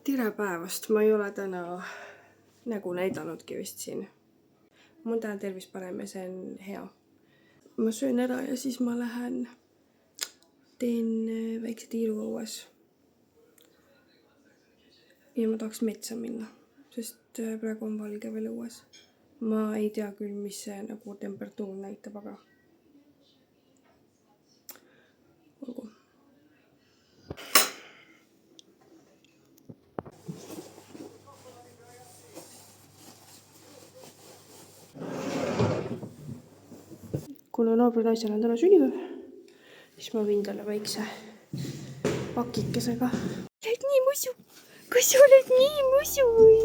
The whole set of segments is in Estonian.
Tere päevast, ma ei ole täna nägu näidanudki vist siin. Mul on täna tervis parem ja see on hea. Ma söön ära ja siis ma lähen teen väikse tiiru õues. Ja ma tahaks metsa minna, sest praegu on valge veel õues. Ma ei tea küll, mis see nagu temperatuur näitab, aga olgu. Kuna naabrinaisel on täna sünnipäev, siis ma viin talle väikse pakikesega. Oled nii musu? Kas sa oled nii musu või?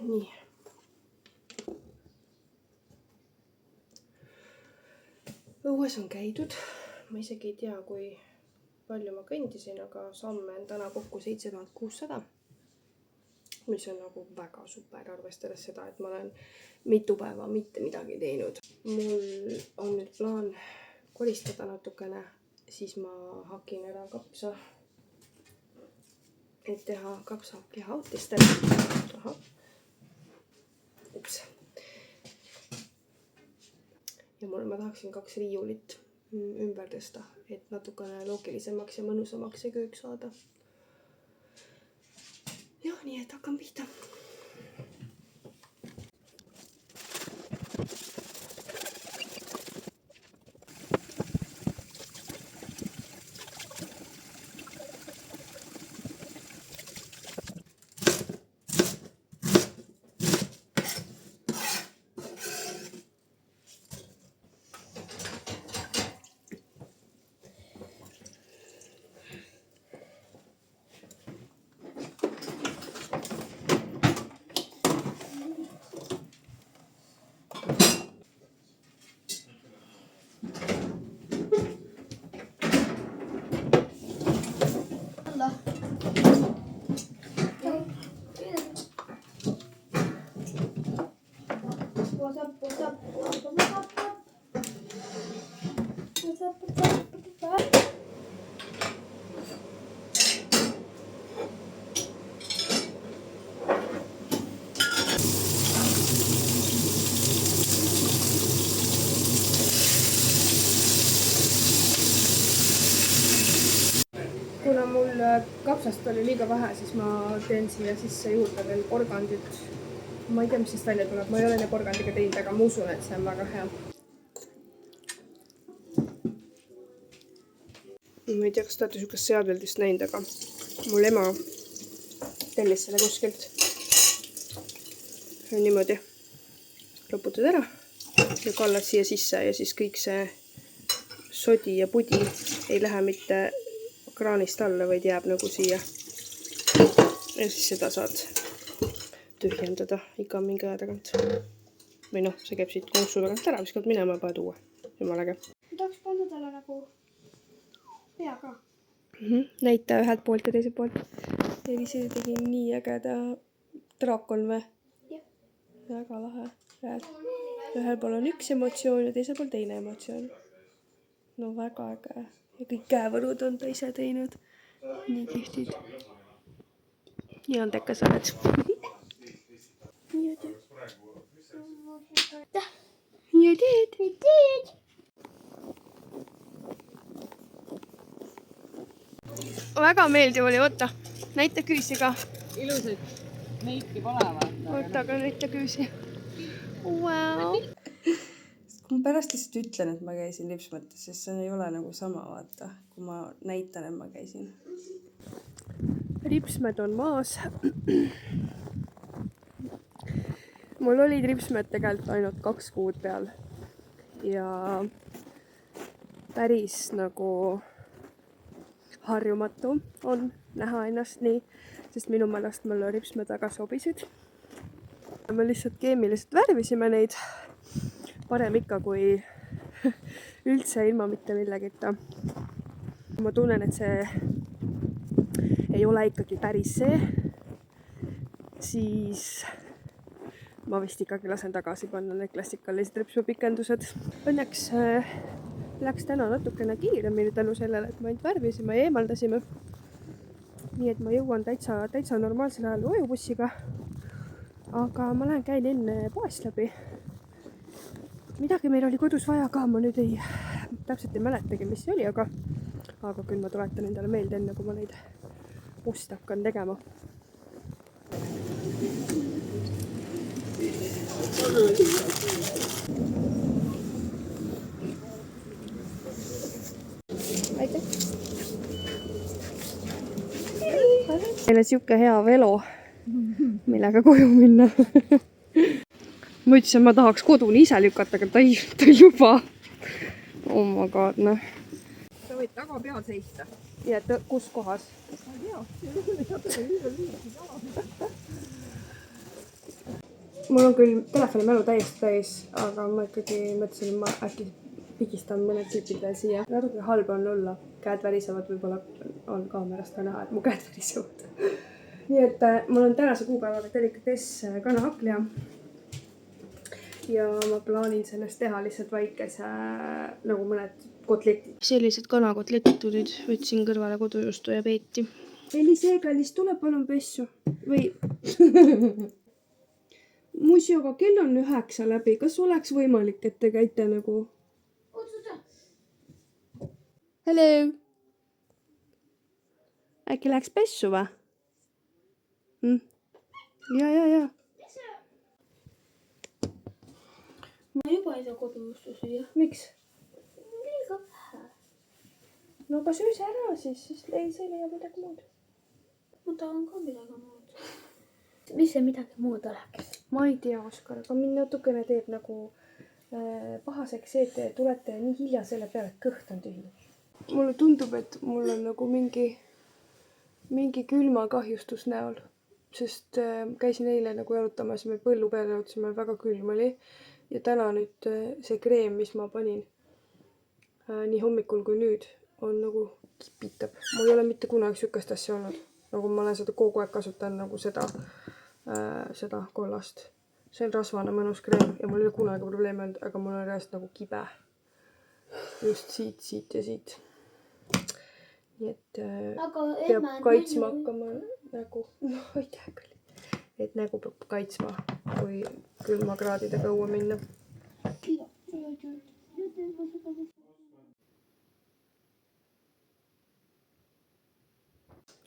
Nii. Õues on käidud. Ma isegi ei tea, kui palju ma kõndisin, aga samme on täna kokku 7600. Mis on nagu väga super, arvestades seda, et ma olen mitu päeva mitte midagi teinud. Mul on nüüd plaan koristada natukene, siis ma hakin ära kapsa, et teha kapsahaki hautistele. Ups. Ja ma tahaksin 2 riiulit ümber tõsta, et natukene loogilisemaks ja mõnusamaks see köök saada. Jah, nii et hakkan pihta. Kuna mul kapsast oli liiga vähe, siis ma teen siia sisse juurde veel porgandit. Ma ei tea, mis sest välja tuleb. Ma ei ole enne porgandiga teinud, aga ma usun, et see on väga hea. Ma ei tea, kas te olete sihukest seadeldist näinud, aga mul ema tellis selle kuskilt. Niimoodi loputad ära ja kallad siia sisse ja siis kõik see sodi ja pudi ei lähe mitte kraanist alla, vaid jääb nagu siia. Ja siis seda saad tühjendada iga mingi aja tagant. Või noh, see käib siit konksu tagant ära, viskad minema ja paned uue. Jumala äge. Ma tahaks panna talle nagu pea ka. Näita ühelt poolt ja teiselt poolt. Elise tegi nii ägeda draakon või? Jah. Väga lahe. Ühel pool on üks emotsioon ja teisel pool teine emotsioon. No väga äge. Ja kõik käevõrud on ta ise teinud. Nii kihvtid. Nii andekas oled. Ja teed. Väga meeldiv oli, oota. Näita küüsi ka. Ilusaid meiki pole vaata. Oota, aga näita küüsi. Wow. Kui ma pärast lihtsalt ütlen, et ma käisin lipsmõttes, siis see ei ole nagu sama, vaata, kui ma näitan, et ma käisin. Ripsmed on maas. Mul olid ripsmed tegelikult ainult 2 kuud peal. Ja päris nagu harjumatu on näha ennast nii, sest minu meelest mulle ripsmed väga sobisid. Me lihtsalt keemiliselt värvisime neid. parem ikka kui üldse ilma mitte millegita. Ma tunnen, et see ei ole ikkagi päris see, siis ma vist ikkagi lasen tagasi panna need klassikalised ripsupikendused. Õnneks läks täna natukene kiiremini tänu sellele, et me ainult värvisime ja eemaldasime. Nii et ma jõuan täitsa normaalsel ajal ujubussiga. Aga ma käin enne poest läbi. Midagi meil oli kodus vaja ka, ma nüüd täpselt ei mäletagi, mis see oli, aga küll ma tuletan endale meelde enne, kui ma neid oste hakkan tegema. Aitäh! Meil on siuke hea velo, millega koju minna. Ma ütlesin, ma tahaks koduni ise lükata, aga ta ei juba. Oh my god, noh. Sa võid taga peal seista. Ja kus kohas? Ma ei tea. Mul on küll telefoni mälu täiesti täis, aga ma ikkagi mõtlesin, et ma äkki pigistan mõned klipid veel siia. Natuke halb on olla. Käed värisevad, võib-olla on kaamerast ka näha, et mu käed värisevad. Nii et mul on tänase kuupäevaga delikatess kanahaklja. Ja ma plaanin sellest teha lihtsalt väikese nagu mõned kotletid. Sellised kanakotletid tulid. Võtsin kõrvale kodujuustu ja peeti. Elisee, kallis, tule palun pessu. Või... Musi, aga kell on 9 läbi. Kas oleks võimalik, et te käite nagu... Hello! Äkki läheks pessu või? Ja. Ma juba ei saa kodujuustu süüa. Miks? Liiga vähe. No aga süü see ära siis ei leia midagi muud. Ma tahan ka midagi muud. Mis see midagi muud oleks? Ma ei tea, Oskar, aga mind natukene teeb nagu pahaseks see, et te tulete nii hilja selle peale, et kõht on tühi. Mulle tundub, et mul on nagu mingi külmakahjustus näol, sest käisin eile nagu jalutamas ja me põllu peale jalutasime, väga külm oli. Ja täna nüüd see kreem, mis ma panin nii hommikul kui nüüd, on nagu kipitab. Mul ei ole mitte kunagi sükest asja olnud. Nagu ma olen seda kogu aeg kasutan nagu seda kollast. See on rasvane mõnus kreem ja mul ei ole kunagi probleemi olnud, aga mul on reaalselt nagu kibe. Just siit ja siit. Nii et peab kaitsma hakkama nägu. No, aitäh küll. Et nägu peab kaitsma, kui külmakraadidega õue minna.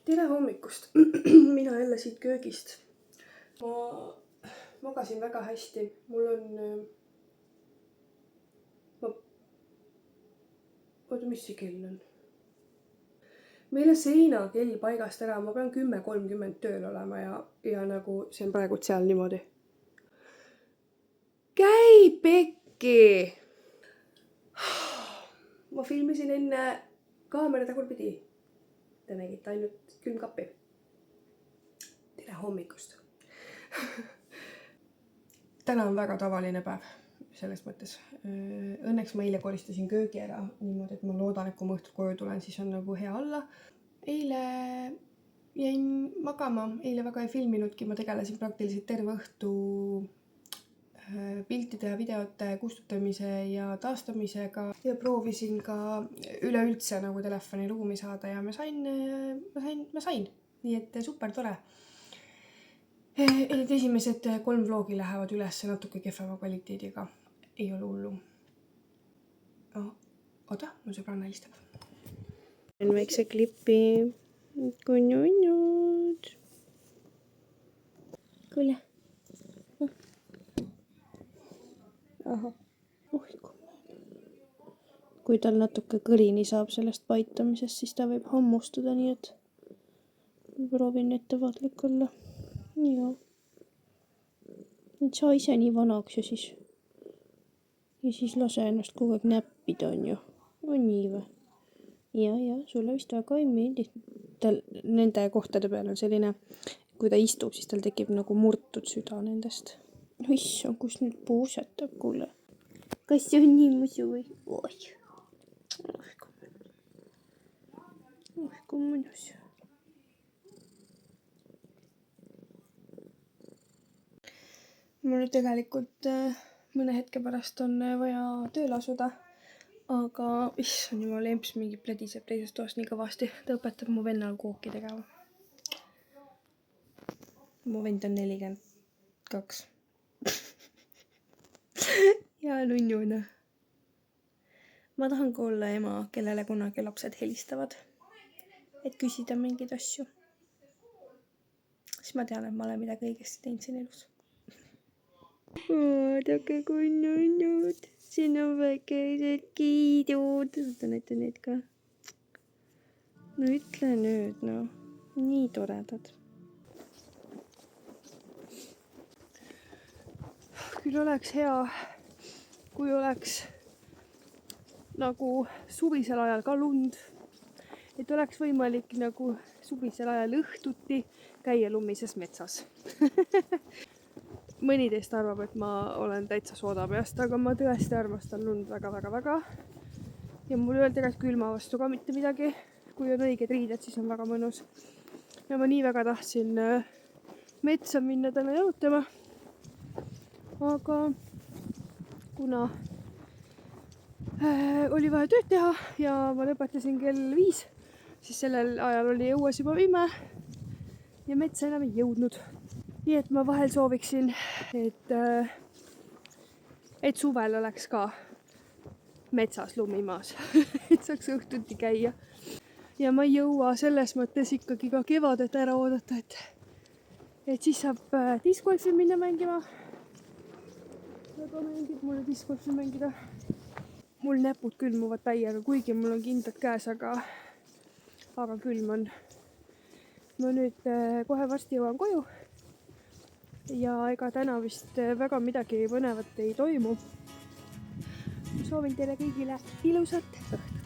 Tere hommikust! Mina jälle siit köögist. Ma magasin väga hästi. Mul on... Oota, mis see kell on? Meil on seinakell paigast ära. Ma pean 10:30 tööl olema ja nagu see on praegu seal niimoodi. Käi pekki! Ma filmisin enne kaamera tagurpidi. Te nägite ainult külmkappi. Tere hommikust! Täna on väga tavaline päev selles mõttes. Õnneks ma eile koristasin köögi ära niimoodi, et ma loodan, et kui ma õhtul koju tulen, siis on nagu hea olla. Eile jäin magama. Eile väga ei filminudki. Ma tegelesin praktiliselt terve õhtu piltide ja videote kustutamise ja taastamisega ja proovisin ka üleüldse nagu telefoni ruumi saada ja ma sain. Nii et super tore. Need esimesed 3 vlogi lähevad üles natuke kehvema kvaliteediga. Ei ole hullu. Oota, mu sõbranna helistab. Väikse klipi. Kunjunud. Kuule. Aha. Kui tal natuke kõrini saab sellest paitamisest, siis ta võib hammustuda, nii et proovin ettevaatlik olla. Joo. Et saa ise nii vanaks ja siis lase ennast kogu aeg näppida, on ju. On nii või? Ja, sulle vist väga ei meeldi. Tal nende kohtade peal on selline, kui ta istub, siis tal tekib nagu murtud süda nendest. No issand, kus nüüd puusetab, kuule. kas see on nii musu või? Oi. Kui mõnus. Mul tegelikult mõne hetke pärast on vaja tööle asuda. Aga issand jumal, emps mingi plädiseb teises toas nii kõvasti. Ta õpetab mu vennal kooki tegema. Mu vend on 42. Ja nunnuna. Ma tahan ka olla ema, kellele kunagi lapsed helistavad. Et küsida mingeid asju. Siis ma tean, et ma olen midagi õigesti teinud siin elus. Vaadake, kui nunnud. Siin on väikesed kiidud. Näita neid ka. No ütle nüüd, no. Nii toredad. Küll oleks hea, kui oleks nagu suvisel ajal ka lund. Et oleks võimalik nagu suvisel ajal õhtuti käia lumises metsas. Mõni teist arvab, et ma olen täitsa soodapeast, aga ma tõesti armastan lund väga. Ja mul ei ole tegelikult külma vastu ka mitte midagi. Kui on õiged riided, siis on väga mõnus. Ja ma nii väga tahtsin metsa minna täna jalutama. Aga kuna oli vaja tööd teha ja ma lõpetasin kell 5, siis sellel ajal oli õues juba pime ja metsa enam ei jõudnud. Nii et ma vahel sooviksin, et suvel oleks ka metsas lumimaas, et saaks õhtuti käia. Ja ma ei jõua selles mõttes ikkagi ka kevadet ära oodata, et siis saab discgolfi minna mängima. Aga mängib mulle discgolfi mängida. Mul näpud külmuvad täiega, kuigi mul on kindlad käes, aga külm on. Ma nüüd kohe varsti jõuan koju. Ja ega täna vist väga midagi põnevat ei toimu. Soovin teile kõigile ilusat õhtut.